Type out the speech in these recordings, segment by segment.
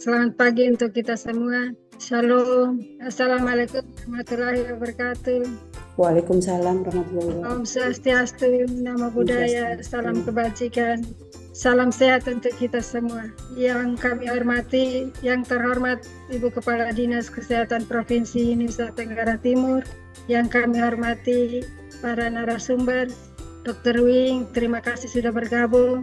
Selamat pagi untuk kita semua. Shalom. Assalamualaikum warahmatullahi wabarakatuh. Waalaikumsalam warahmatullahi Om wabarakatuh. Swastiastu, Namo Buddhaya, salam kebajikan, salam sehat untuk kita semua. Yang kami hormati, yang terhormat Ibu Kepala Dinas Kesehatan Provinsi Nusa Tenggara Timur, yang kami hormati para narasumber, Dr. Wing, terima kasih sudah bergabung.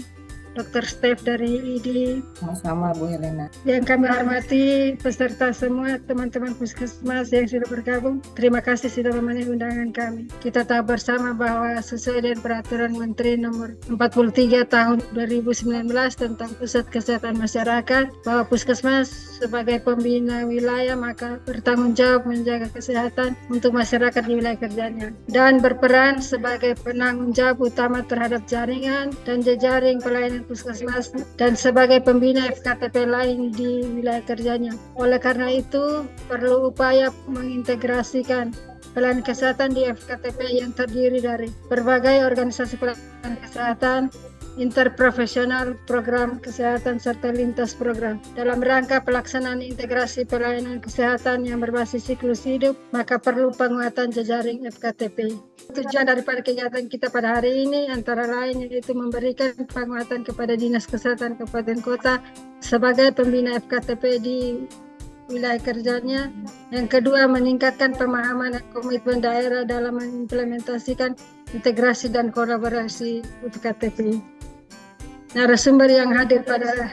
Dr. Steph dari ID. Sama-sama Bu Helena. Yang kami hormati peserta semua, teman-teman puskesmas yang sudah bergabung, terima kasih sudah memenuhi undangan kami. Kita tahu bersama bahwa sesuai dengan Peraturan Menteri Nomor 43 Tahun 2019 tentang Pusat Kesehatan Masyarakat, bahwa puskesmas sebagai pembina wilayah maka bertanggung jawab menjaga kesehatan untuk masyarakat di wilayah kerjanya dan berperan sebagai penanggung jawab utama terhadap jaringan dan jejaring pelayanan puskesmas dan sebagai pembina FKTP lain di wilayah kerjanya. Oleh karena itu, perlu upaya mengintegrasikan pelayanan kesehatan di FKTP yang terdiri dari berbagai organisasi pelayanan kesehatan, interprofesional, program kesehatan, serta lintas program. Dalam rangka pelaksanaan integrasi pelayanan kesehatan yang berbasis siklus hidup, maka perlu penguatan jejaring FKTP. Tujuan daripada kegiatan kita pada hari ini antara lain yaitu memberikan penguatan kepada Dinas Kesehatan Kabupaten Kota sebagai pembina FKTP di wilayah kerjanya. Yang kedua, meningkatkan pemahaman dan komitmen daerah dalam mengimplementasikan integrasi dan kolaborasi FKTP. Narasumber yang hadir pada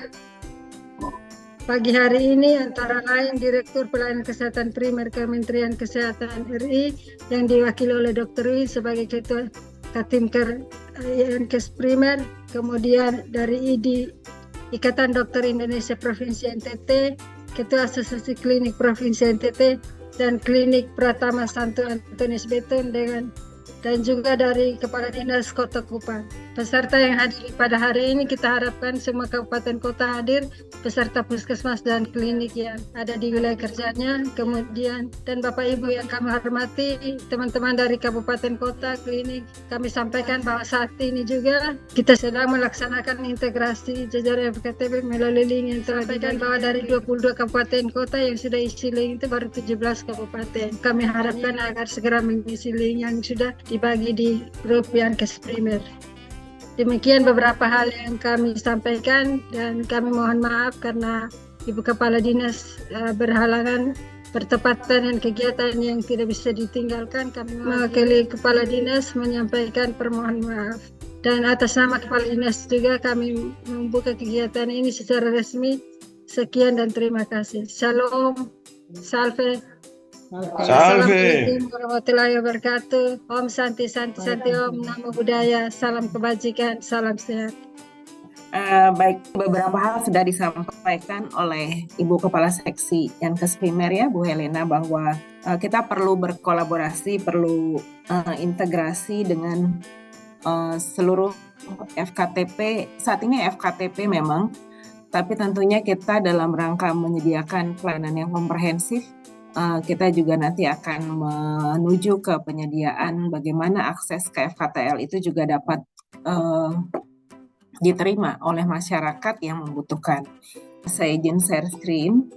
pagi hari ini antara lain Direktur Pelayanan Kesehatan Primer Kementerian Kesehatan RI yang diwakili oleh Dr. Wi sebagai Ketua Katimker Yankes Primer, kemudian dari ID Ikatan Dokter Indonesia Provinsi NTT, Ketua Asosiasi Klinik Provinsi NTT, dan Klinik Pratama Santo Antonius Beton dan juga dari Kepala Dinas Kota Kupang. Peserta yang hadir pada hari ini kita harapkan semua kabupaten kota hadir, peserta puskesmas dan klinik yang ada di wilayah kerjanya, kemudian dan Bapak Ibu yang kami hormati, teman-teman dari kabupaten kota, klinik, kami sampaikan bahwa saat ini juga kita sedang melaksanakan integrasi jajaran FKTP melalui link yang telah diberikan bahwa dari 22 kabupaten kota yang sudah isi link itu baru 17 kabupaten. Kami harapkan agar segera mengisi link yang sudah dibagi di grup Yankes Primer. Demikian beberapa hal yang kami sampaikan dan kami mohon maaf karena Ibu Kepala Dinas berhalangan bertepatan dengan kegiatan yang tidak bisa ditinggalkan. Kami mewakili Kepala Dinas menyampaikan permohonan maaf. Dan atas nama Kepala Dinas juga kami membuka kegiatan ini secara resmi. Sekian dan terima kasih. Shalom, salve. Assalamualaikum warahmatullahi wabarakatuh. Om Santi Santi Santi Om, Namo Buddhaya, salam kebajikan, salam sehat. Baik, beberapa hal sudah disampaikan oleh Ibu Kepala Seksi Yankes Primer ya Bu Helena, bahwa kita perlu berkolaborasi, perlu integrasi dengan seluruh FKTP. Saat ini FKTP memang, tapi tentunya kita dalam rangka menyediakan pelayanan yang komprehensif, kita juga nanti akan menuju ke penyediaan bagaimana akses ke FKTL itu juga dapat diterima oleh masyarakat yang membutuhkan. Saya izin share screen.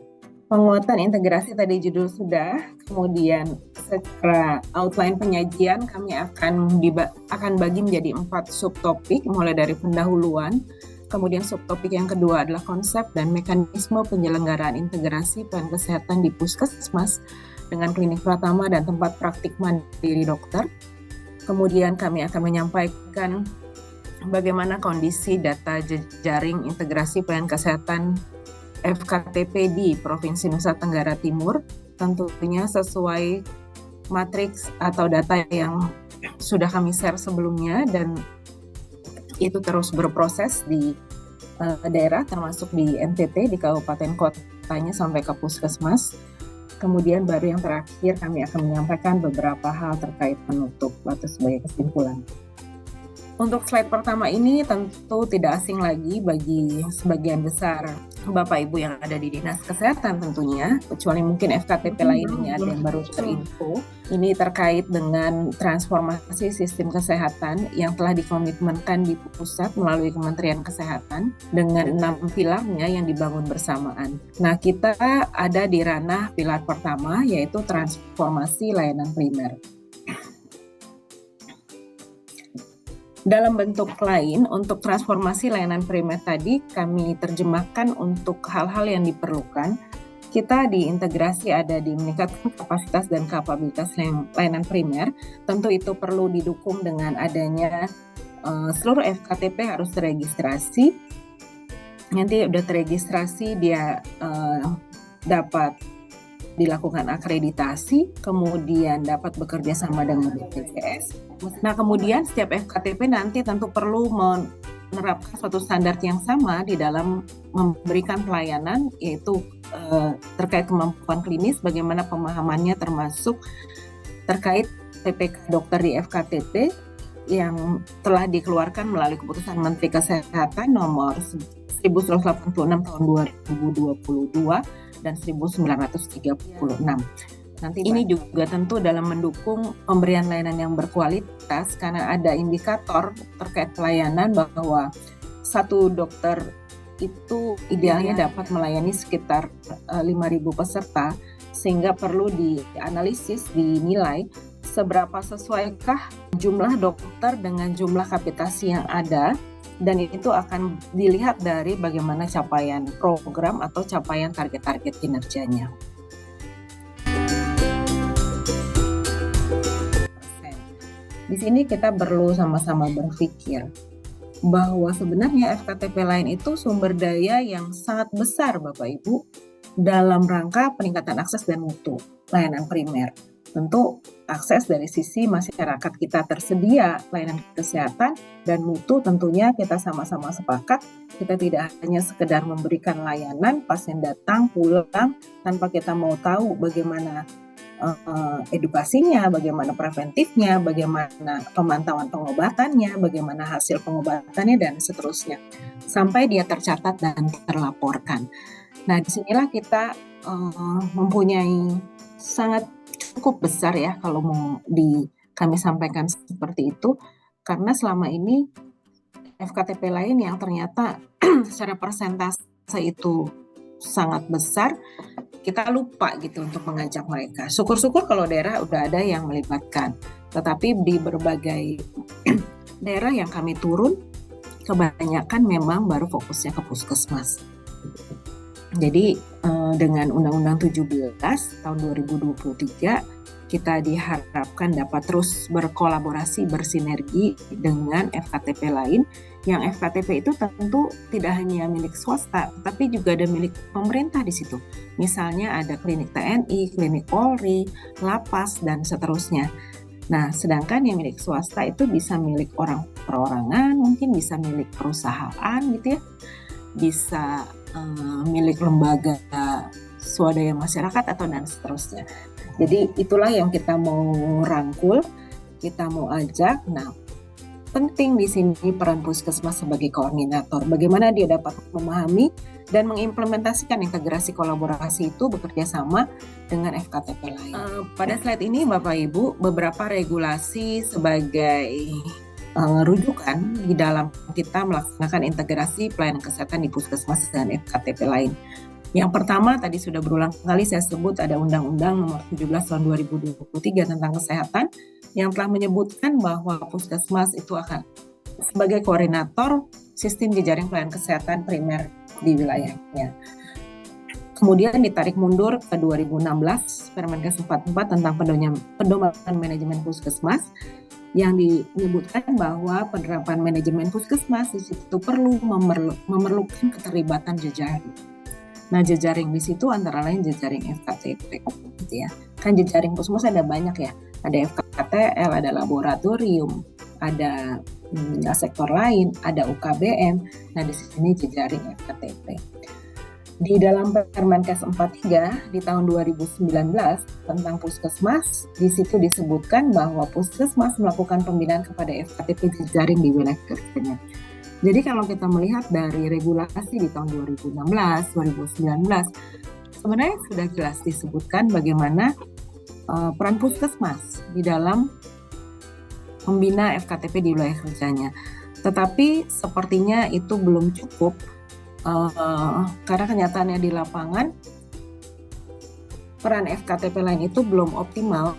Penguatan integrasi tadi judul sudah, kemudian secara outline penyajian kami akan bagi menjadi 4 subtopik mulai dari pendahuluan. Kemudian subtopik yang kedua adalah konsep dan mekanisme penyelenggaraan integrasi pelayanan kesehatan di puskesmas dengan klinik pratama dan tempat praktik mandiri dokter. Kemudian kami akan menyampaikan bagaimana kondisi data jejaring integrasi pelayanan kesehatan FKTP di Provinsi Nusa Tenggara Timur, tentunya sesuai matriks atau data yang sudah kami share sebelumnya dan itu terus berproses di daerah termasuk di NTT, di kabupaten kotanya sampai ke puskesmas. Kemudian baru yang terakhir kami akan menyampaikan beberapa hal terkait penutup atau sebagai kesimpulan. Untuk slide pertama ini tentu tidak asing lagi bagi sebagian besar Bapak Ibu yang ada di Dinas Kesehatan tentunya, kecuali mungkin FKTP lainnya ada yang baru terinfo. Ini terkait dengan transformasi sistem kesehatan yang telah dikomitmenkan di pusat melalui Kementerian Kesehatan dengan 6 pilarnya yang dibangun bersamaan. Nah, kita ada di ranah pilar pertama yaitu transformasi layanan primer. Dalam bentuk lain, untuk transformasi layanan primer tadi kami terjemahkan untuk hal-hal yang diperlukan. Kita diintegrasi ada di meningkatkan kapasitas dan kapabilitas layanan primer. Tentu itu perlu didukung dengan adanya seluruh FKTP harus teregistrasi. Nanti udah teregistrasi dia dapat dilakukan akreditasi, kemudian dapat bekerja sama dengan BPJS. Nah, kemudian setiap FKTP nanti tentu perlu menerapkan suatu standar yang sama di dalam memberikan pelayanan, yaitu terkait kemampuan klinis, bagaimana pemahamannya termasuk terkait PPK dokter di FKTP yang telah dikeluarkan melalui keputusan Menteri Kesehatan nomor 1186 tahun 2022 dan 1936. Nanti ini juga tentu dalam mendukung pemberian layanan yang berkualitas karena ada indikator terkait pelayanan bahwa satu dokter itu idealnya dapat melayani sekitar 5.000 peserta, sehingga perlu dianalisis, dinilai seberapa sesuaikah jumlah dokter dengan jumlah kapitasi yang ada, dan itu akan dilihat dari bagaimana capaian program atau capaian target-target kinerjanya. Di sini kita perlu sama-sama berpikir bahwa sebenarnya FKTP lain itu sumber daya yang sangat besar Bapak Ibu dalam rangka peningkatan akses dan mutu layanan primer. Tentu akses dari sisi masyarakat kita tersedia layanan kesehatan, dan mutu tentunya kita sama-sama sepakat kita tidak hanya sekedar memberikan layanan, pasien datang pulang tanpa kita mau tahu bagaimana edukasinya, bagaimana preventifnya, bagaimana pemantauan pengobatannya, bagaimana hasil pengobatannya, dan seterusnya sampai dia tercatat dan terlaporkan. Nah, disinilah kita mempunyai sangat cukup besar ya kalau mau kami sampaikan seperti itu, karena selama ini FKTP lain yang ternyata secara persentase itu sangat besar, kita lupa gitu untuk mengajak mereka. Syukur-syukur kalau daerah udah ada yang melibatkan, tetapi di berbagai daerah yang kami turun, kebanyakan memang baru fokusnya ke puskesmas. Jadi dengan Undang-Undang 17 tahun 2023, kita diharapkan dapat terus berkolaborasi, bersinergi dengan FKTP lain, yang FKTP itu tentu tidak hanya milik swasta, tapi juga ada milik pemerintah di situ. Misalnya ada klinik TNI, klinik Polri, lapas, dan seterusnya. Nah, sedangkan yang milik swasta itu bisa milik orang perorangan, mungkin bisa milik perusahaan gitu ya, bisa milik lembaga swadaya masyarakat atau dan seterusnya. Jadi itulah yang kita mau rangkul, kita mau ajak. Nah, penting di sini peran puskesmas sebagai koordinator. Bagaimana dia dapat memahami dan mengimplementasikan integrasi kolaborasi itu bekerja sama dengan FKTP lain. Pada slide ini Bapak Ibu, beberapa regulasi sebagai rujukan di dalam kita melaksanakan integrasi pelayanan kesehatan di puskesmas dan FKTP lain. Yang pertama tadi sudah berulang kali saya sebut, ada Undang-Undang nomor 17 tahun 2023 tentang kesehatan yang telah menyebutkan bahwa puskesmas itu akan sebagai koordinator sistem jejaring pelayanan kesehatan primer di wilayahnya. Kemudian ditarik mundur ke 2016 Permenkes 44 tentang pedoman manajemen puskesmas yang menyebutkan bahwa penerapan manajemen puskesmas itu perlu memerlukan keterlibatan jejaring. Nah, jejaring di situ antara lain jejaring FKTP, gitu ya. Kan jejaring puskesmas ada banyak ya. Ada FKTL, ada laboratorium, ada sektor lain, ada UKBM. Nah, di sini jejaring FKTP. Di dalam Permenkes 43 di tahun 2019 tentang puskesmas, di situ disebutkan bahwa puskesmas melakukan pembinaan kepada FKTP jejaring di wilayah kerjanya. Jadi kalau kita melihat dari regulasi di tahun 2016, 2019, sebenarnya sudah jelas disebutkan bagaimana peran puskesmas di dalam membina FKTP di wilayah kerjanya. Tetapi sepertinya itu belum cukup karena kenyataannya di lapangan peran FKTP lain itu belum optimal,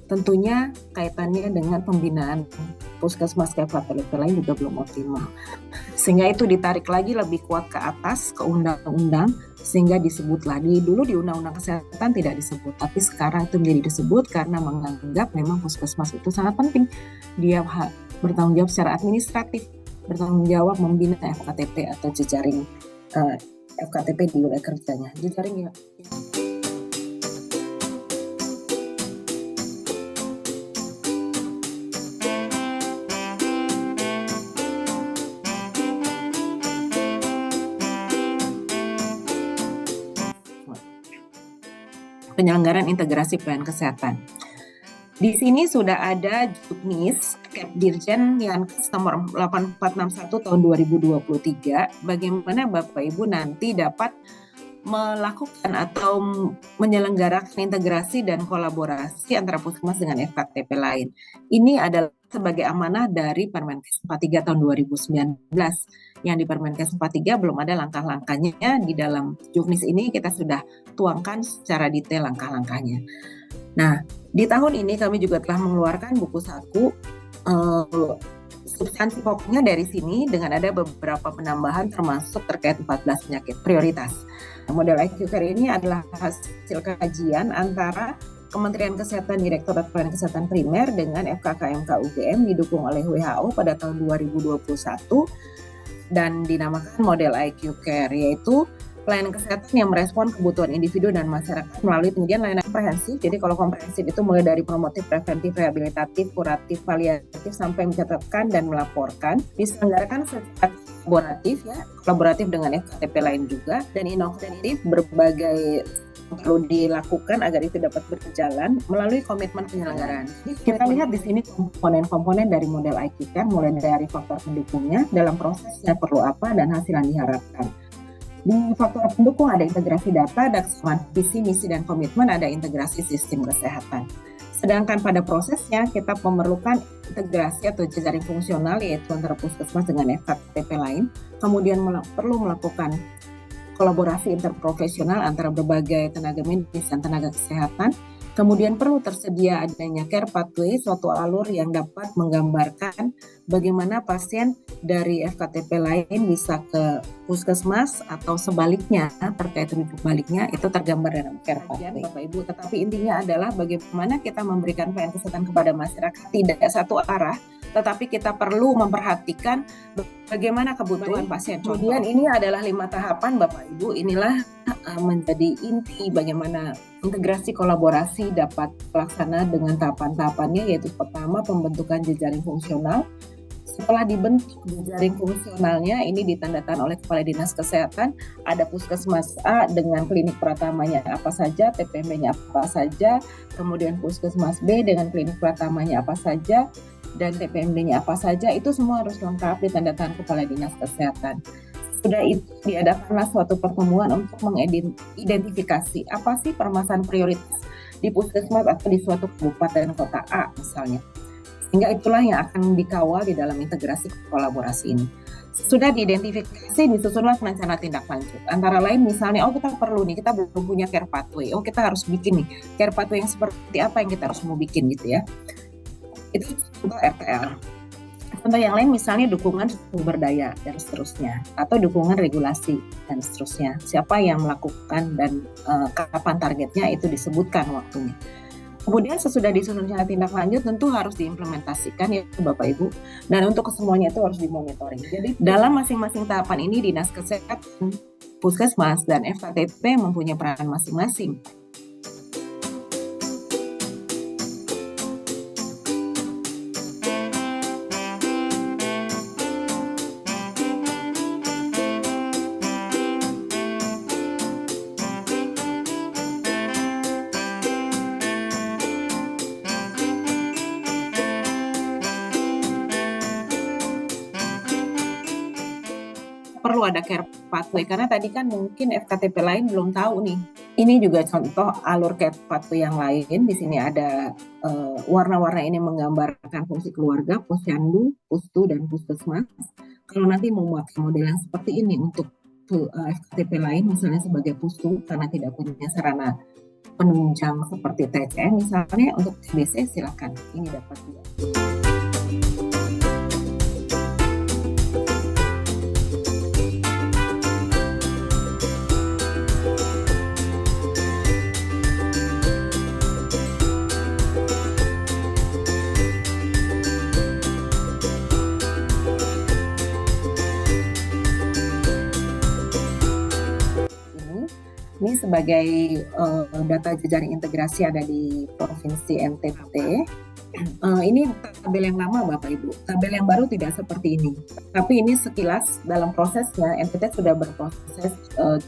tentunya kaitannya dengan pembinaan puskesmas ke FKTP lain juga belum optimal, sehingga itu ditarik lagi lebih kuat ke atas ke undang-undang, sehingga disebut lagi. Dulu di Undang-Undang Kesehatan tidak disebut, tapi sekarang itu menjadi disebut karena menganggap memang puskesmas itu sangat penting. Dia bertanggung jawab secara administratif, bertanggung jawab membina FKTP atau jejaring FKTP di wilayah kerjanya. Jejaring ya. Penyelenggaraan integrasi pelayanan kesehatan. Di sini sudah ada Juknis, Dirjen Yankes nomor 8461 tahun 2023, bagaimana Bapak Ibu nanti dapat melakukan atau menyelenggarakan integrasi dan kolaborasi antara puskesmas dengan FKTP lain. Ini adalah sebagai amanah dari Permenkes 43 tahun 2019. Yang di Permenkes 43 belum ada langkah-langkahnya. Di dalam Juknis ini kita sudah tuangkan secara detail langkah-langkahnya. Nah, di tahun ini kami juga telah mengeluarkan buku saku substansi pokoknya dari sini dengan ada beberapa penambahan termasuk terkait 14 penyakit prioritas. Model IQ Care ini adalah hasil kajian antara Kementerian Kesehatan Direktorat Pelayanan Kesehatan Primer dengan FKKMK UGM didukung oleh WHO pada tahun 2021 dan dinamakan model IQ Care, yaitu pelayanan kesehatan yang merespon kebutuhan individu dan masyarakat melalui penyajian layanan komprehensif. Jadi kalau komprehensif itu mulai dari promotif, preventif, rehabilitatif, kuratif, paliatif sampai mencatatkan dan melaporkan, diselenggarakan secara kolaboratif dengan FKTP lain juga, dan inovatif berbagai perlu dilakukan agar itu dapat berjalan melalui komitmen penyelenggaraan. Kita lihat di sini komponen-komponen dari model IQ Care, mulai dari faktor pendukungnya, dalam prosesnya perlu apa, dan hasil yang diharapkan. Di faktor pendukung ada integrasi data, ada visi, misi, dan komitmen, ada integrasi sistem kesehatan. Sedangkan pada prosesnya kita memerlukan integrasi atau jejaring fungsional, yaitu antara puskesmas dengan FKTP lain. Kemudian perlu melakukan kolaborasi interprofesional antara berbagai tenaga medis dan tenaga kesehatan. Kemudian perlu tersedia adanya care pathway, suatu alur yang dapat menggambarkan bagaimana pasien dari FKTP lain bisa ke puskesmas atau sebaliknya, terkait rujuk baliknya itu tergambar dalam care pathway. Bapak Ibu, tetapi intinya adalah bagaimana kita memberikan pelayanan kesehatan kepada masyarakat tidak satu arah, tetapi kita perlu memperhatikan bagaimana kebutuhan pasien. Kemudian ini adalah 5 tahapan Bapak Ibu, inilah menjadi inti bagaimana integrasi kolaborasi dapat terlaksana dengan tahapan-tahapannya, yaitu pertama pembentukan jejaring fungsional. Setelah dibentuk jejaring fungsionalnya, ini ditandatangan oleh Kepala Dinas Kesehatan, ada puskesmas A dengan klinik pratamanya apa saja, TPM-nya apa saja, kemudian puskesmas B dengan klinik pratamanya apa saja, dan TPMD-nya apa saja, itu semua harus lengkap ditandatangan Kepala Dinas Kesehatan. Sudah itu diadakanlah suatu pertemuan untuk mengidentifikasi apa sih permasalahan prioritas di puskesmas atau di suatu kabupaten kota A misalnya. Sehingga itulah yang akan dikawal di dalam integrasi kolaborasi ini. Sudah diidentifikasi, disusunlah rencana tindak lanjut. Antara lain misalnya, kita perlu nih, kita belum punya care pathway. Kita harus bikin nih care pathway yang seperti apa yang kita harus mau bikin gitu ya. Itu contoh RTL. Contoh yang lain misalnya dukungan sumber daya dan seterusnya, atau dukungan regulasi dan seterusnya. Siapa yang melakukan dan kapan targetnya itu disebutkan waktunya. Kemudian sesudah disusun rencana tindak lanjut tentu harus diimplementasikan ya Bapak Ibu. Dan untuk kesemuanya itu harus dimonitoring. Jadi dalam masing-masing tahapan ini Dinas Kesehatan, Puskesmas, dan FKTP mempunyai peran masing-masing. perlu ada care pathway karena tadi kan mungkin FKTP lain belum tahu nih. Ini juga contoh alur care pathway yang lain. Di sini ada warna-warna ini menggambarkan fungsi keluarga, posyandu, pustu, dan puskesmas. Kalau nanti mau memakai model yang seperti ini untuk FKTP lain, misalnya sebagai pustu karena tidak punya sarana penunjang seperti TCM misalnya, untuk TBC silakan, ini dapat juga. Ini sebagai data jejaring integrasi ada di Provinsi NTT. Ini tabel yang lama Bapak Ibu. Tabel yang baru tidak seperti ini. Tapi ini sekilas dalam prosesnya NTT sudah berproses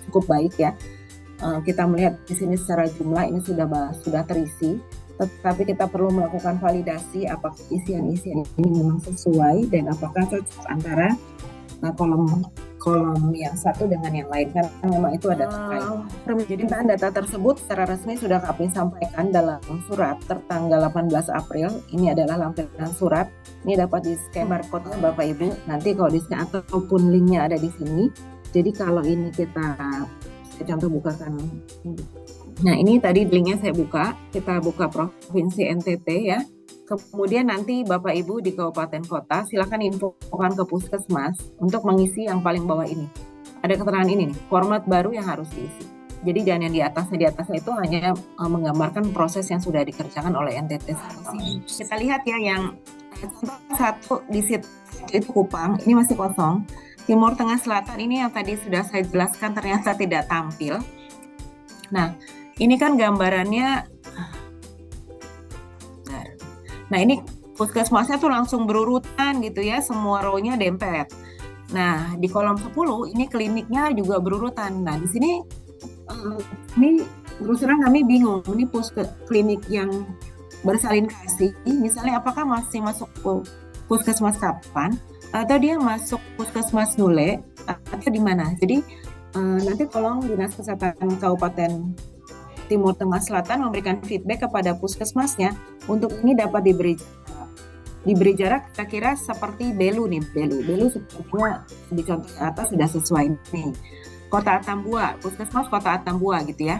cukup baik ya. Kita melihat di sini secara jumlah ini sudah terisi. Tetapi kita perlu melakukan validasi apakah isian-isian ini memang sesuai dan apakah cocok antara kolom yang satu dengan yang lain karena memang itu ada terkait. Jadi data tersebut secara resmi sudah kami sampaikan dalam surat tertanggal 18 April. Ini adalah lampiran surat. Ini dapat di scan barcode-nya Bapak Ibu. Nanti kalau di scan ataupun linknya ada di sini. Jadi kalau ini saya contoh bukakan. Nah ini tadi linknya saya buka. Kita buka Provinsi NTT ya. Kemudian nanti Bapak Ibu di kabupaten kota silakan infokan ke puskesmas untuk mengisi yang paling bawah ini. Ada keterangan ini nih, format baru yang harus diisi. Jadi jangan yang di atasnya itu hanya menggambarkan proses yang sudah dikerjakan oleh NTT. Kita lihat ya yang satu di situ itu Kupang, ini masih kosong. Timur Tengah Selatan ini yang tadi sudah saya jelaskan ternyata tidak tampil. Nah, ini kan gambarannya. Nah ini puskesmasnya tuh langsung berurutan gitu ya, semua row-nya dempet. Nah di kolom 10 ini kliniknya juga berurutan. Nah di sini ini terus terang kami bingung, ini klinik yang bersalin kasih, misalnya apakah masih masuk puskesmas kapan, atau dia masuk puskesmas Nule, atau di mana. Jadi nanti tolong Dinas Kesehatan Kabupaten Timur Tengah Selatan memberikan feedback kepada puskesmasnya untuk ini dapat diberi jarak kira-kira seperti Belu nih, Belu sepertinya di contoh atas sudah sesuai nih. Kota Atambua, puskesmas Kota Atambua gitu ya.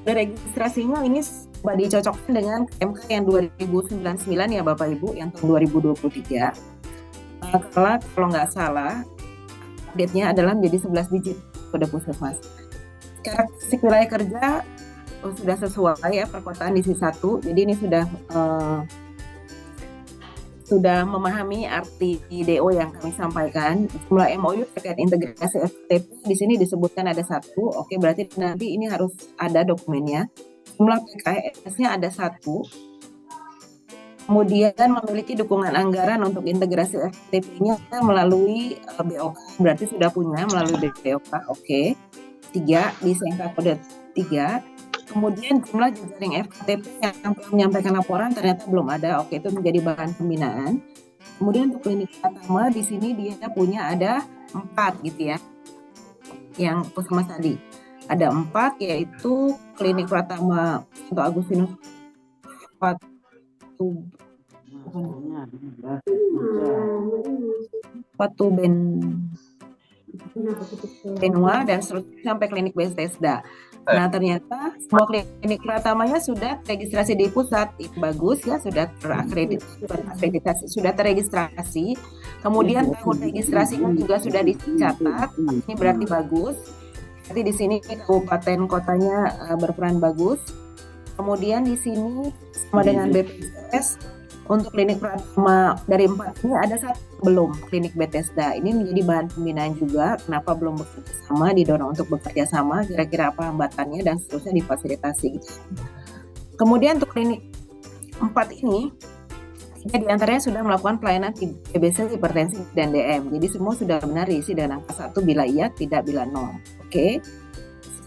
Registrasinya ini coba dicocokkan dengan MK yang 2099 ya Bapak Ibu, yang tahun 2023. Kalau nggak salah, update-nya adalah menjadi 11 digit pada puskesmas. Karakteristik wilayah kerja sudah sesuai ya, perkotaan di C1. Jadi ini sudah memahami arti DO yang kami sampaikan. Jumlah MOU terkait integrasi FTP di sini disebutkan ada 1. Oke, berarti nanti ini harus ada dokumennya. Jumlah PKS-nya ada 1. Kemudian memiliki dukungan anggaran untuk integrasi FTP-nya melalui BOK. Berarti sudah punya melalui BOK. Oke. 3 di SNK kode 3. Kemudian jumlah jejaring FKTP yang telah menyampaikan laporan ternyata belum ada. Oke, itu menjadi bahan pembinaan. Kemudian untuk klinik Pratama di sini dia punya ada 4 gitu ya. Yang puskesmas tadi ada 4, yaitu klinik Pratama untuk Agustinus Benua dan seterusnya sampai klinik Bethesda. Nah ternyata semua klinik Pratamanya sudah registrasi di pusat, itu bagus ya, sudah terakreditasi, sudah terregistrasi. Kemudian tahun registrasinya juga sudah dicatat, ini berarti bagus. Jadi di sini kabupaten kotanya berperan bagus. Kemudian di sini sama dengan BPJS. Untuk klinik Pratama dari 4 ini ada 1 belum, klinik Bethesda. Ini menjadi bahan pembinaan juga. Kenapa belum bekerja sama, didorong untuk bekerja sama, kira-kira apa hambatannya dan seterusnya difasilitasi. Kemudian untuk klinik 4 ini, 3 diantaranya sudah melakukan pelayanan TBC, hipertensi dan DM. Jadi semua sudah benar diisi dengan angka 1 bila iya, tidak bila no. Oke.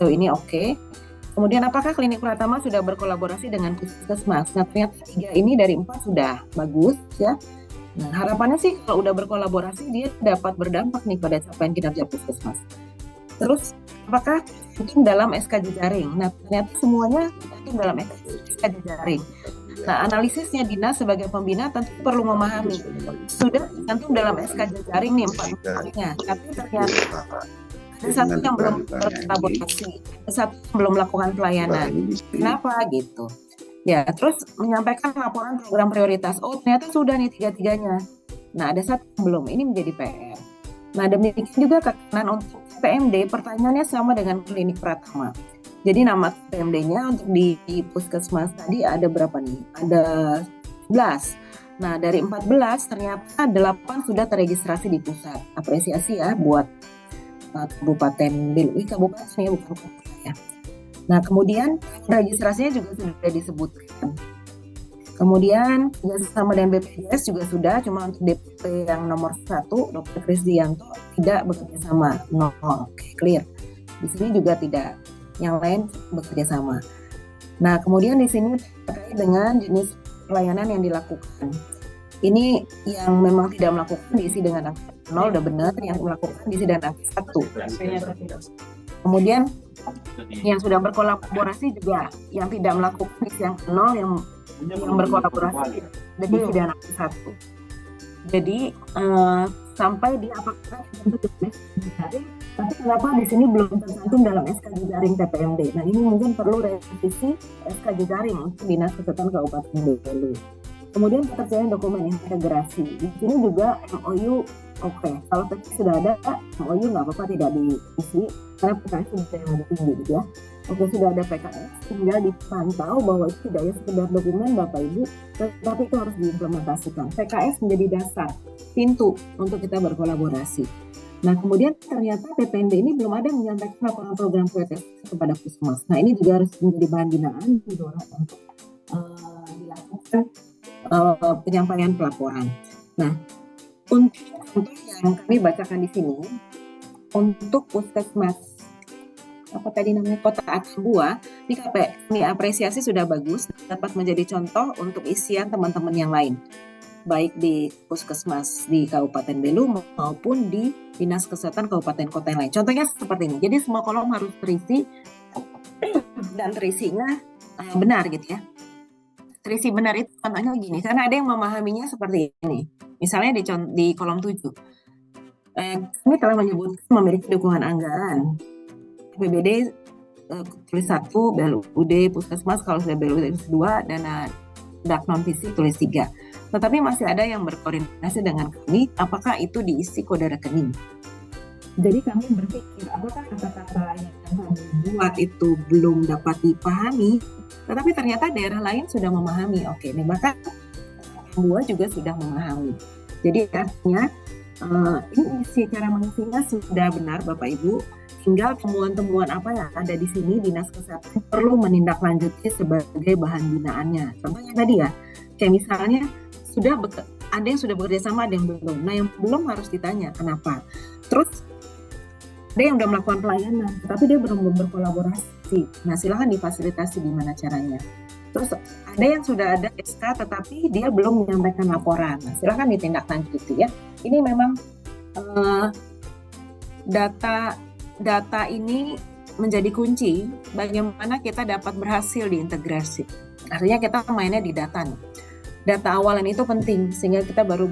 So ini oke. Kemudian apakah klinik Pratama sudah berkolaborasi dengan puskesmas? Nah ternyata 3 ini dari 4 sudah bagus ya. Nah, harapannya sih kalau udah berkolaborasi dia dapat berdampak nih pada capaian kinerja puskesmas. Terus, apakah tercantum dalam SK jejaring? Nah, ternyata semuanya tercantum dalam SK jejaring. Nah, analisisnya Dinas sebagai pembina tentu perlu memahami sudah tercantum dalam SK jejaring nih 4-4-nya, tapi ternyata ada satu yang belum berkolaborasi, ada satu yang belum melakukan pelayanan. Kenapa gitu? Ya, terus menyampaikan laporan program prioritas. Oh, ternyata sudah nih 3-3-nya. Nah, ada satu yang belum. Ini menjadi PR. Nah, demikian juga tekanan untuk PMD, pertanyaannya sama dengan klinik Pratama. Jadi nama PMD-nya untuk di puskesmas tadi ada berapa nih? Ada 11. Nah, dari 14 ternyata 8 sudah terregistrasi di pusat. Apresiasi ya buat Kabupaten Belu. Kabupaten ya, bukan kota ya. Nah, kemudian registrasinya juga sudah disebutkan. Kemudian sama dengan BPJS juga sudah, cuma untuk DP yang nomor 1, Dr. Krisdianto tidak bekerja sama, Oke, clear. Di sini juga tidak, yang lain bekerja sama. Nah, kemudian di sini terkait dengan jenis pelayanan yang dilakukan. Ini yang memang tidak melakukan diisi dengan angka 0 udah benar, yang melakukan diisi dengan angka 1. Kemudian yang sudah berkolaborasi juga yang tidak melakukan diisi angka 0, yang berkolaborasi jadi tidak angka 1. Jadi sampai di apakah jejaring, tapi kenapa di sini belum tercantum dalam SK jejaring TPMD? Nah, ini mungkin perlu revisi SK jejaring untuk Dinas Kesehatan Kabupaten Belu. Kemudian pekerjaan dokumen integrasi. Di sini juga MOU oke. Kalau sudah ada MOU nggak apa-apa tidak diisi karena PKS sudah yang lebih tinggi gitu ya. Oke, sudah ada PKS, tinggal dipantau bahwa itu tidak hanya sekedar dokumen Bapak Ibu, tetapi itu harus diimplementasikan. PKS menjadi dasar, pintu untuk kita berkolaborasi. Nah, kemudian ternyata TPMD ini belum ada menyampaikan laporan program prioritas kepada puskesmas. Nah, ini juga harus menjadi bahan binaan didorong untuk dilakukan penyampaian pelaporan. Nah, untuk yang kami bacakan di sini, untuk puskesmas apa tadi namanya Kota Atambua, ini apresiasi sudah bagus, dapat menjadi contoh untuk isian teman-teman yang lain, baik di puskesmas di Kabupaten Belu maupun di Dinas Kesehatan Kabupaten Kota yang lain. Contohnya seperti ini. Jadi semua kolom harus terisi dan terisinya benar gitu ya. Terisi benar itu contohnya gini, karena ada yang memahaminya seperti ini. Misalnya di kolom 7. Kami telah menyebutkan memiliki dukungan anggaran. APBD tulis 1, BLUD Puskesmas kalau sudah BLUD tulis 2, dana dak non fisik tulis 3. Tetapi masih ada yang berkoordinasi dengan kami, apakah itu diisi kode rekening. Jadi kami berpikir apakah kata-kata yang kami buat itu belum dapat dipahami, tetapi ternyata daerah lain sudah memahami. Oke, nih maka Atambua juga sudah memahami. Jadi artinya ini secara mengisinya sudah benar Bapak Ibu. Tinggal temuan-temuan apa yang ada di sini Dinas Kesehatan perlu menindaklanjuti sebagai bahan binaannya. Contohnya tadi ya, kayak misalnya ada yang sudah bekerja sama, ada yang belum. Nah, yang belum harus ditanya kenapa. Terus ada yang sudah melakukan pelayanan, tapi dia belum berkolaborasi. Nah, silahkan difasilitasi gimana caranya. Terus ada yang sudah ada SK, tetapi dia belum menyampaikan laporan. Nah, silahkan ditindaklanjuti ya. Ini memang data ini menjadi kunci bagaimana kita dapat berhasil diintegrasi. Artinya kita mainnya di data nih. Data awalan itu penting sehingga kita baru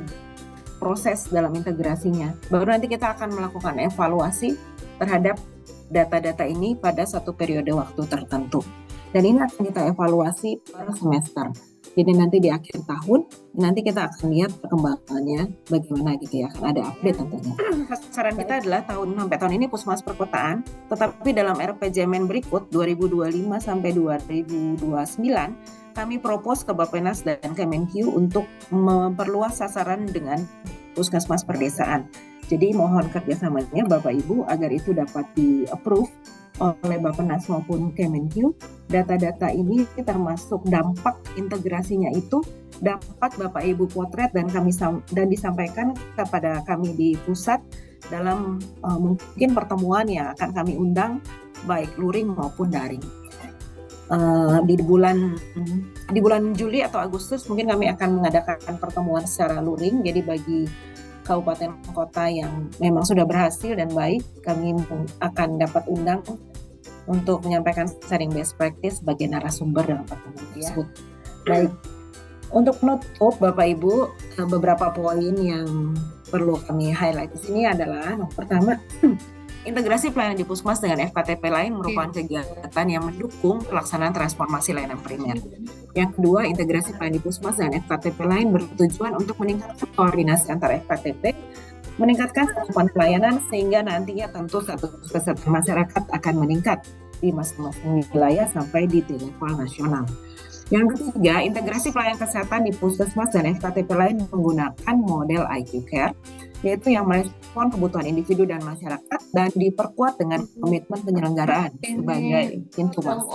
proses dalam integrasinya. Baru nanti kita akan melakukan evaluasi terhadap data-data ini pada satu periode waktu tertentu. Dan ini akan kita evaluasi per semester. Jadi nanti di akhir tahun, nanti kita akan lihat perkembangannya bagaimana gitu ya, akan ada update tentunya. Sasaran kita adalah sampai tahun ini Puskesmas Perkotaan, tetapi dalam RPJMN berikut 2025 sampai 2029, kami propose ke Bappenas dan Kemenkyu untuk memperluas sasaran dengan Puskesmas Perdesaan. Jadi mohon kerjasamanya Bapak Ibu agar itu dapat di-approve oleh Bappenas maupun Kemenkyu. Data-data ini termasuk dampak integrasinya itu dapat Bapak Ibu potret dan disampaikan kepada kami di pusat dalam mungkin pertemuan yang akan kami undang baik luring maupun daring. di bulan Juli atau Agustus mungkin kami akan mengadakan pertemuan secara luring. Jadi bagi kabupaten kota yang memang sudah berhasil dan baik, kami akan dapat undang untuk menyampaikan sharing best practice sebagai narasumber dalam pertemuan tersebut. Baik, untuk penutup Bapak Ibu, beberapa poin yang perlu kami highlight di sini adalah yang pertama, integrasi pelayanan di Puskesmas dengan FKTP lain merupakan kegiatan yang mendukung pelaksanaan transformasi layanan primer. Yang kedua, integrasi pelayanan di Puskesmas dengan FKTP lain bertujuan untuk meningkatkan koordinasi antar FKTP, meningkatkan cakupan pelayanan sehingga nantinya tentu status kesehatan masyarakat akan meningkat di masing-masing wilayah sampai di level nasional. Yang ketiga, integrasi pelayanan kesehatan di Puskesmas dan FKTP lain menggunakan model IQ Care, yaitu yang merespon kebutuhan individu dan masyarakat dan diperkuat dengan komitmen penyelenggaraan sebagai pintu masuk.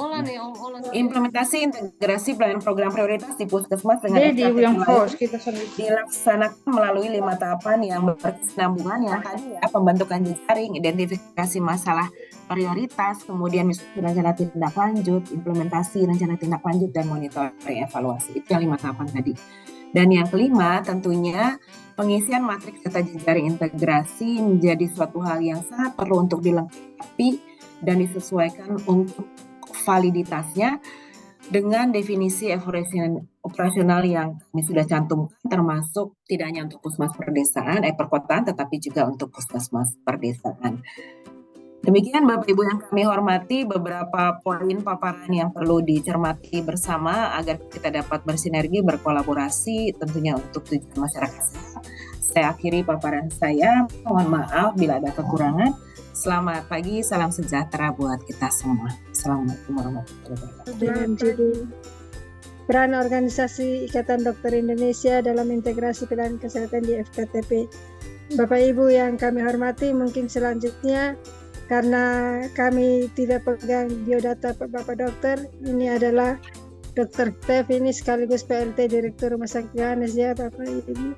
Implementasi integrasi pelayanan program prioritas di Puskesmas dengan FKTP lain dilaksanakan melalui 5 tahapan yang berkesinambungan, yang tadi ya, pembentukan jejaring, identifikasi masalah prioritas, kemudian rencana tindak lanjut, implementasi rencana tindak lanjut, dan monitoring evaluasi. Itu yang 5 tahapan tadi. Dan yang kelima, tentunya pengisian matriks data jejaring integrasi menjadi suatu hal yang sangat perlu untuk dilengkapi dan disesuaikan untuk validitasnya dengan definisi operasional yang kami sudah cantumkan, termasuk tidak hanya untuk puskesmas perkotaan, tetapi juga untuk puskesmas perdesaan. Demikian Bapak Ibu yang kami hormati, beberapa poin paparan yang perlu dicermati bersama agar kita dapat bersinergi, berkolaborasi tentunya untuk tujuan masyarakat. Saya akhiri paparan saya, mohon maaf bila ada kekurangan. Selamat pagi, salam sejahtera buat kita semua. Assalamualaikum warahmatullahi wabarakatuh. Dengan judul Peran Organisasi Ikatan Dokter Indonesia dalam Integrasi Pelayanan Kesehatan di FKTP. Bapak Ibu yang kami hormati, mungkin selanjutnya karena kami tidak pegang biodata Bapak Dokter, ini adalah Dr. Tev ini sekaligus PLT Direktur Rumah Sakit Yohanes ya Bapak Ibu.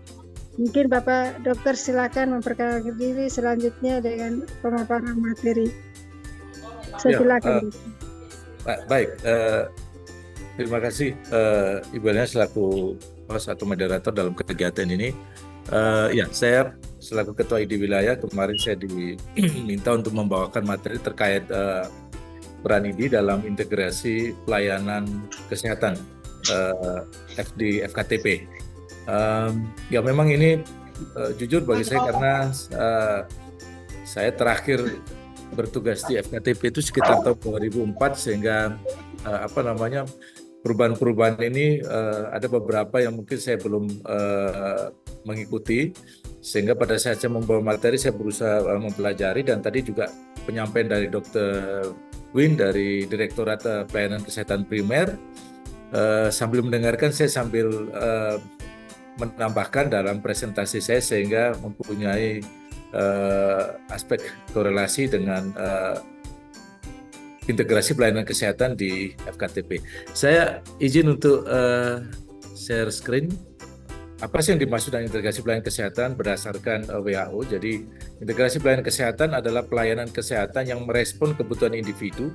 Mungkin Bapak Dokter silakan memperkenalkan diri selanjutnya dengan pemaparan materi. Silakan. Baik, terima kasih Ibu Elina selaku salah satu moderator dalam kegiatan ini. Saya selaku Ketua ID Wilayah kemarin saya diminta untuk membawakan materi terkait peran ID dalam integrasi pelayanan kesehatan di FKTP. Memang ini jujur bagi saya karena saya terakhir bertugas di FKTP itu sekitar tahun 2004 sehingga perubahan-perubahan ini ada beberapa yang mungkin saya belum mengikuti, sehingga pada saat saya membawa materi saya berusaha mempelajari, dan tadi juga penyampaian dari Dr. Win dari Direktorat Pelayanan Kesehatan Primer, sambil mendengarkan saya sambil menambahkan dalam presentasi saya sehingga mempunyai aspek korelasi dengan integrasi pelayanan kesehatan di FKTP. Saya izin untuk share screen. Apa sih yang dimaksud dengan integrasi pelayanan kesehatan berdasarkan WHO? Jadi, integrasi pelayanan kesehatan adalah pelayanan kesehatan yang merespon kebutuhan individu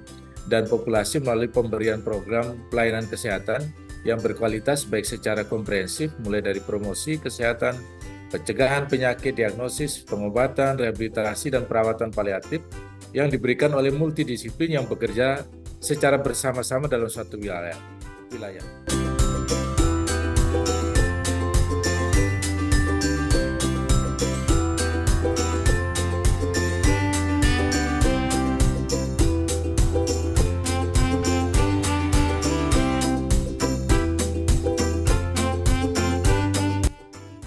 dan populasi melalui pemberian program pelayanan kesehatan yang berkualitas baik secara komprehensif, mulai dari promosi kesehatan, pencegahan penyakit, diagnosis, pengobatan, rehabilitasi, dan perawatan paliatif yang diberikan oleh multidisiplin yang bekerja secara bersama-sama dalam suatu wilayah.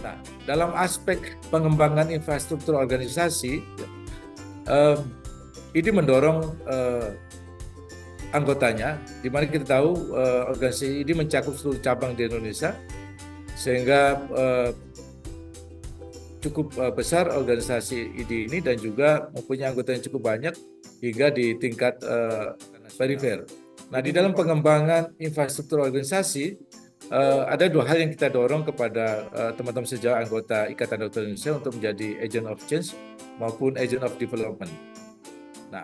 Nah, dalam aspek pengembangan infrastruktur organisasi, ini mendorong anggotanya, di mana kita tahu organisasi ini mencakup seluruh cabang di Indonesia, sehingga cukup besar organisasi ID ini dan juga mempunyai anggota yang cukup banyak hingga di tingkat perifer. Nah, di dalam pengembangan infrastruktur organisasi ada dua hal yang kita dorong kepada teman-teman sejawat anggota Ikatan Dokter Indonesia untuk menjadi agent of change maupun agent of development. Nah,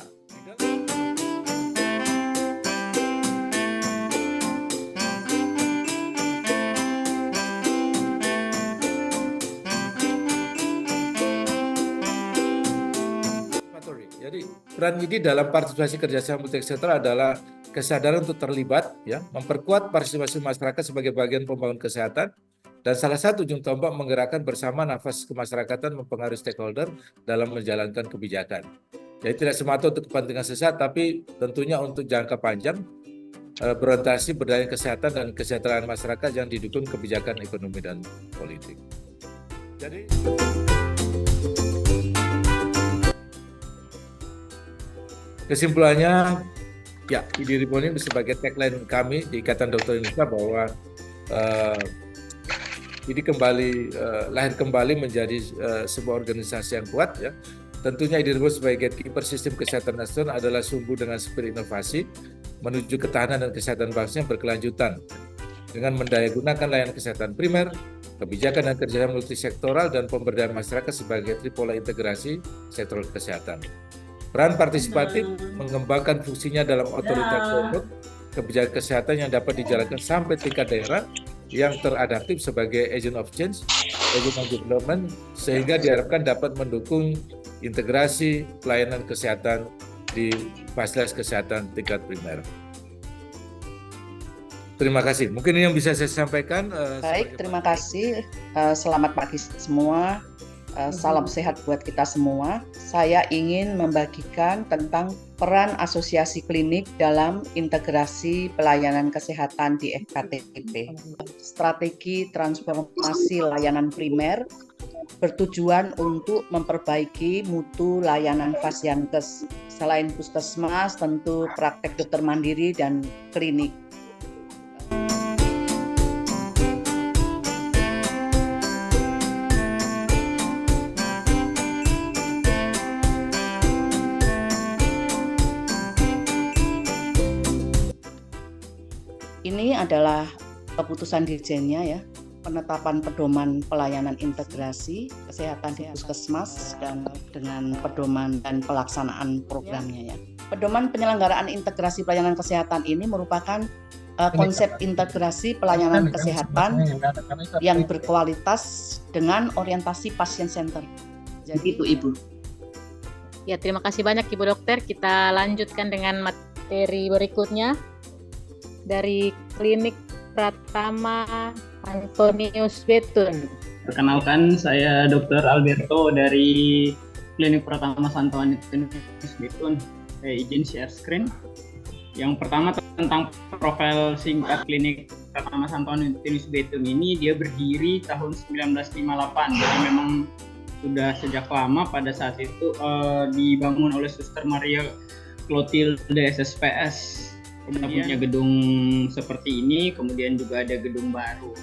peran ID dalam partisipasi kerjasama multisektoral adalah kesadaran untuk terlibat, ya, memperkuat partisipasi masyarakat sebagai bagian pembangun kesehatan, dan salah satu ujung tombak menggerakkan bersama nafas kemasyarakatan mempengaruhi stakeholder dalam menjalankan kebijakan. Jadi tidak semata untuk kepentingan sesaat, tapi tentunya untuk jangka panjang, berorientasi berdaya kesehatan dan kesejahteraan masyarakat yang didukung kebijakan ekonomi dan politik. Jadi kesimpulannya, ya, ID Reborn ini sebagai tagline kami di Ikatan Dokter Indonesia bahwa ini lahir kembali menjadi sebuah organisasi yang kuat, ya. Tentunya ID Reborn sebagai gatekeeper sistem kesehatan nasional adalah sumbu dengan spirit inovasi menuju ketahanan dan kesehatan bangsa yang berkelanjutan dengan mendayagunakan layanan kesehatan primer, kebijakan dan kerjasama multisektoral, dan pemberdayaan masyarakat sebagai tripola integrasi sektor kesehatan. Peran partisipatif mengembangkan fungsinya dalam otoritas pokok kebijakan kesehatan yang dapat dijalankan sampai tingkat daerah yang teradaptif sebagai agent of change, agent of development, sehingga diharapkan dapat mendukung integrasi pelayanan kesehatan di fasilitas kesehatan tingkat primer. Terima kasih. Mungkin ini yang bisa saya sampaikan. Baik, terima kasih. Selamat pagi semua. Salam sehat buat kita semua. Saya ingin membagikan tentang peran asosiasi klinik dalam integrasi pelayanan kesehatan di FKTP. Strategi transformasi layanan primer bertujuan untuk memperbaiki mutu layanan Fasiankes. Selain puskesmas, tentu praktek dokter mandiri dan klinik. Ini adalah keputusan dirjennya, ya, penetapan pedoman pelayanan integrasi kesehatan di puskesmas dan dengan pedoman dan pelaksanaan programnya, ya. Pedoman penyelenggaraan integrasi pelayanan kesehatan ini merupakan konsep integrasi pelayanan kesehatan yang berkualitas dengan orientasi pasien center. Jadi itu, Ibu. Ya, terima kasih banyak Ibu Dokter. Kita lanjutkan dengan materi berikutnya dari Klinik Pratama Antonius Betun. Perkenalkan, saya Dr. Alberto dari Klinik Pratama Antonius Betun. Saya izin share screen. Yang pertama tentang profil singkat Klinik Pratama Antonius Betun ini, dia berdiri tahun 1958. Jadi memang sudah sejak lama. Pada saat itu dibangun oleh Suster Maria Clotilde SSPS. Kita punya gedung seperti ini, kemudian juga ada gedung baru.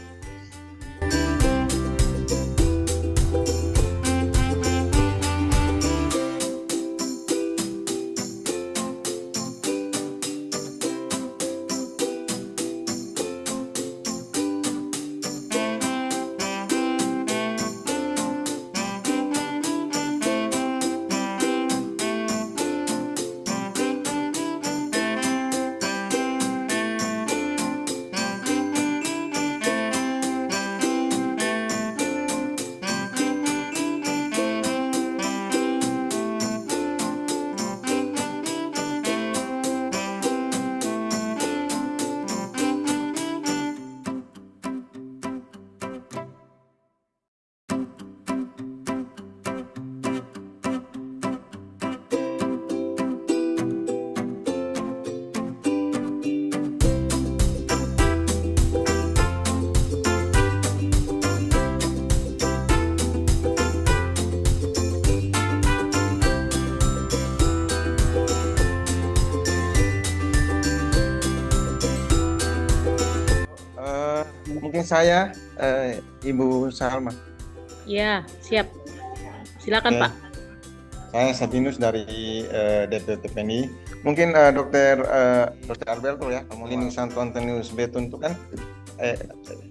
Mungkin saya, Ibu Salma. Ya, siap. Silakan, Pak. Saya Sabinus dari DPTPNI. Mungkin Dr. Alberto, ya, Klinik Santo Antonius Betun itu kan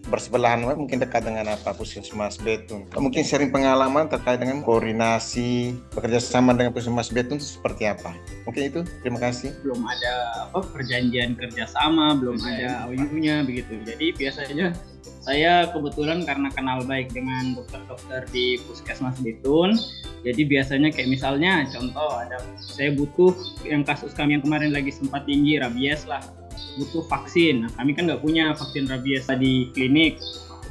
bersebelahan, mungkin dekat dengan Puskesmas Betun. Mungkin sharing pengalaman terkait dengan koordinasi bekerja sama dengan Puskesmas Betun itu seperti apa? Mungkin itu. Terima kasih. Belum ada perjanjian kerjasama, belum ada OU-nya begitu. Jadi biasanya Saya kebetulan karena kenal baik dengan dokter-dokter di Puskesmas Bitun, jadi biasanya kayak misalnya contoh saya butuh yang kasus kami yang kemarin lagi sempat tinggi rabies lah, butuh vaksin. Nah, kami kan nggak punya vaksin rabies di klinik,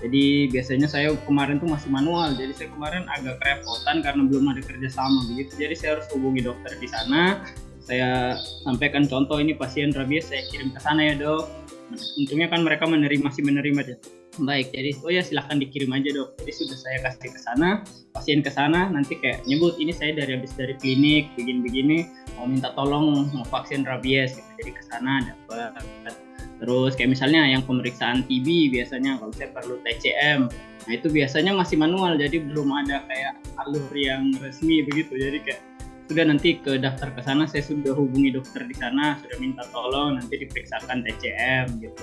jadi biasanya saya kemarin tuh masih manual. Jadi saya kemarin agak kerepotan karena belum ada kerjasama begitu. Jadi saya harus hubungi dokter di sana. Saya sampaikan contoh ini pasien rabies, saya kirim ke sana ya dok. Untungnya kan mereka masih menerima aja. Baik, jadi oh ya silahkan dikirim aja dok. Jadi sudah saya kasih ke sana, pasien ke sana, nanti kayak nyebut ini saya habis dari klinik begini-begini, mau minta tolong mau vaksin rabies gitu. Jadi ke sana dapat. Terus kayak misalnya yang pemeriksaan TB biasanya kalau saya perlu TCM. Nah itu biasanya masih manual, jadi belum ada kayak alur yang resmi begitu. Jadi kayak sudah nanti ke daftar ke sana, saya sudah hubungi dokter di sana, sudah minta tolong nanti diperiksakan TCM gitu.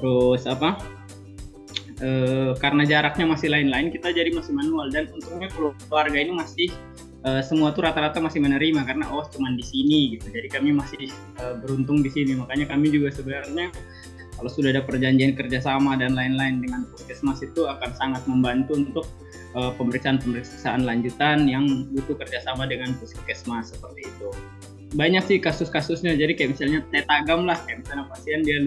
Terus karena jaraknya masih lain-lain, kita jadi masih manual, dan untungnya keluarga ini masih semua tuh rata-rata masih menerima karena cuman di sini gitu. Jadi kami masih beruntung di sini. Makanya kami juga sebenarnya kalau sudah ada perjanjian kerjasama dan lain-lain dengan Puskesmas itu akan sangat membantu untuk pemeriksaan lanjutan yang butuh kerjasama dengan Puskesmas seperti itu. Banyak sih kasus-kasusnya. Jadi kayak misalnya tetagam lah, kayak misalnya pasien dia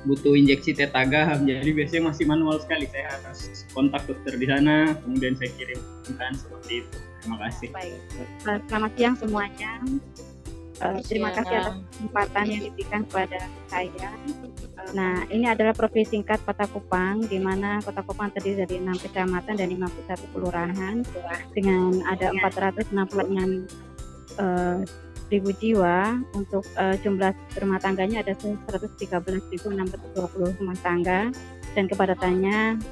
butuh injeksi tetagam, jadi biasanya masih manual sekali. Saya harus kontak dokter di sana, kemudian saya kirimkan seperti itu. Terima kasih. Baik. Selamat siang semuanya. Terima kasih atas kesempatan yang diberikan kepada saya. Nah, ini adalah profil singkat Kota Kupang, di mana Kota Kupang terdiri dari 6 kecamatan dan 51 kelurahan dengan ada 466 ribu jiwa. Untuk jumlah rumah tangganya ada 113.620 rumah tangga dan kepadatannya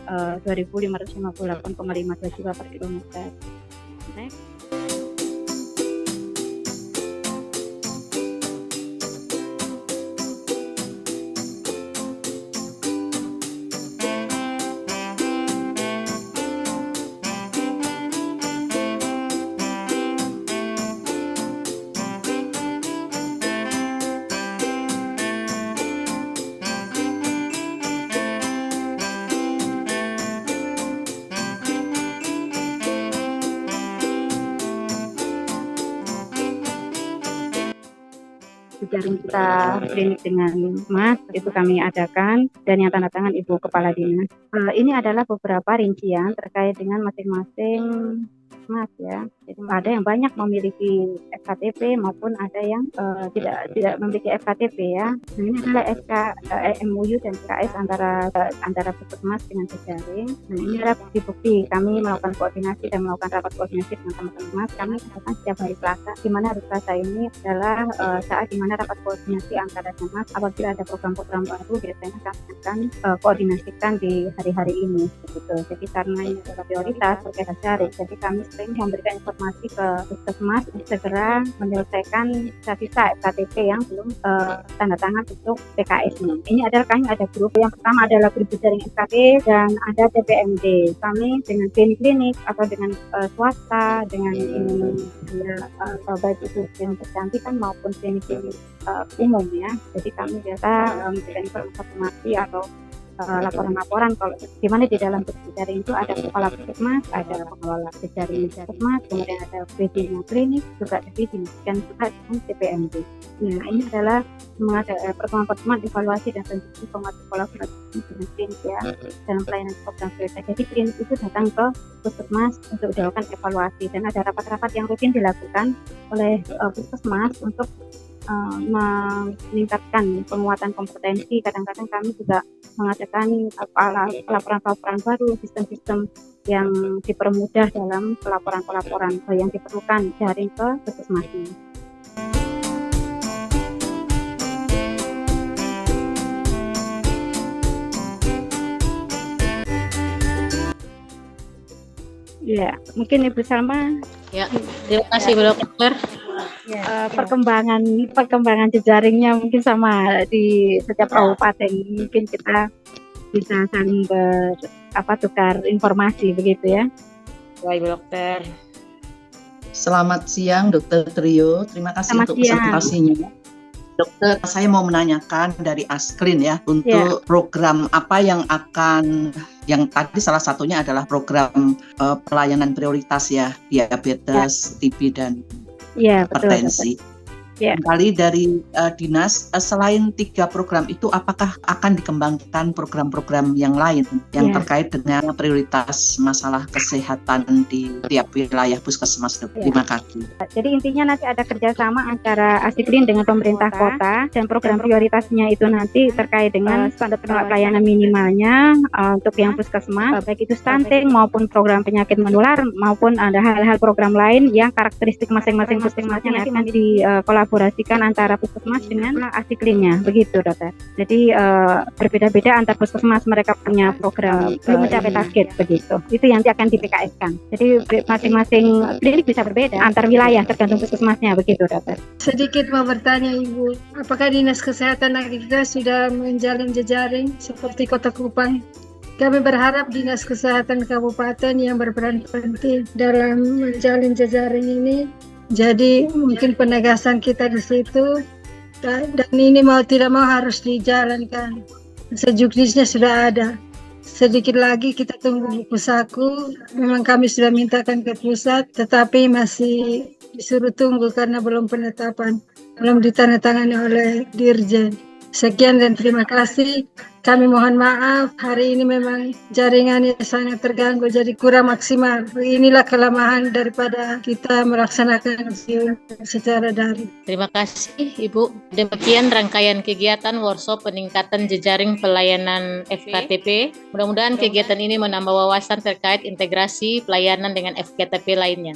2.558,52 jiwa per kilometer. Next. Jaring kita klinik dengan Mas itu kami adakan, dan yang tanda tangan Ibu Kepala Dinas. Ini adalah beberapa rincian terkait dengan masing-masing Mas ya. Jadi ada yang banyak memiliki FKTP maupun ada yang tidak memiliki FKTP ya. Nah, ini adalah MOU dan KS antara Puskesmas dengan Jejaring. Nah, ini adalah bukti-bukti kami melakukan koordinasi dan melakukan rapat koordinasi dengan teman-teman Mas. Kami melakukan setiap hari Selasa, di mana hari Selasa ini adalah saat di mana rapat koordinasi antara Mas. Apabila ada program-program baru, biasanya kami akan koordinasikan di hari-hari ini. Begitu. Jadi karena ini adalah prioritas terkait Jejaring, jadi kami sering memberikan informasi ke Puskesmas untuk segera menyelesaikan sisa FKTP yang belum tanda tangan untuk PKS-nya. Ini adalah kami ada grup. Yang pertama adalah grup Jejaring FKT dan ada TPMD. Kami dengan klinik-klinik atau dengan swasta, dengan baik itu yang kecantikan maupun klinik-klinik umum ya. Jadi kami biasa memberikan informasi atau laporan-laporan kalau di mana di dalam Jejaring itu ada kepala Puskesmas, ada pengelola Jejaring Puskesmas, kemudian ada PD-nya klinik, juga ada PD dan juga dengan TPMD. Nah, ini adalah pertemuan-pertemuan evaluasi dan tentu penguatan kolaborasi dengan klinik ya dalam pelayanan program prioritas. Jadi klinik itu datang ke Puskesmas untuk dilakukan evaluasi, dan ada rapat-rapat yang rutin dilakukan oleh Puskesmas untuk meningkatkan penguatan kompetensi. Kadang-kadang kami juga mengadakan laporan-laporan baru, sistem-sistem yang dipermudah dalam pelaporan-pelaporan yang diperlukan Jejaring ke Puskesmas ini. Ya, mungkin Ibu Salma. Ya, terima kasih Bu Dokter. Perkembangan Jejaringnya mungkin sama di setiap kabupaten, mungkin kita bisa saling tukar informasi begitu ya. Baik Bu Dokter. Selamat siang Dokter Trio, terima kasih untuk presentasinya. Dokter, saya mau menanyakan dari Askrin ya, untuk program apa yang tadi salah satunya adalah program pelayanan prioritas ya, diabetes, TB, dan hipertensi. Kembali dari dinas, selain 3 program itu, apakah akan dikembangkan program-program yang lain yang terkait dengan prioritas masalah kesehatan di tiap wilayah puskesmas? Terima kasih. Jadi intinya nanti ada kerjasama antara Askrin dengan pemerintah kota, dan program prioritasnya itu nanti terkait dengan standar pelayanan minimalnya untuk yang puskesmas, baik itu stunting maupun program penyakit menular, maupun ada hal-hal program lain yang karakteristik masing-masing puskesmasnya nanti kolaborasikan antara puskesmas dengan Askrinnya, begitu dokter. Jadi berbeda-beda antar puskesmas, mereka punya program belum mencapai target, begitu. Itu yang nanti akan di PKS-kan. Jadi masing-masing klinik bisa berbeda antar wilayah tergantung puskesmasnya, begitu dokter. Sedikit mau bertanya Ibu, apakah Dinas Kesehatan kita sudah menjalin jejaring seperti Kota Kupang? Kami berharap Dinas Kesehatan Kabupaten yang berperan penting dalam menjalin jejaring ini. Jadi mungkin penegasan kita di situ, dan ini mau tidak mau harus dijalankan. Sejuknisnya sudah ada. Sedikit lagi kita tunggu buku saku. Memang kami sudah mintakan ke pusat, tetapi masih disuruh tunggu karena belum penetapan, belum ditandatangani oleh Dirjen. Sekian dan terima kasih. Kami mohon maaf, hari ini memang jaringannya sangat terganggu, jadi kurang maksimal. Inilah kelemahan daripada kita melaksanakan ujian secara daring. Terima kasih Ibu. Demikian rangkaian kegiatan workshop peningkatan jejaring pelayanan FKTP. Mudah-mudahan kegiatan ini menambah wawasan terkait integrasi pelayanan dengan FKTP lainnya.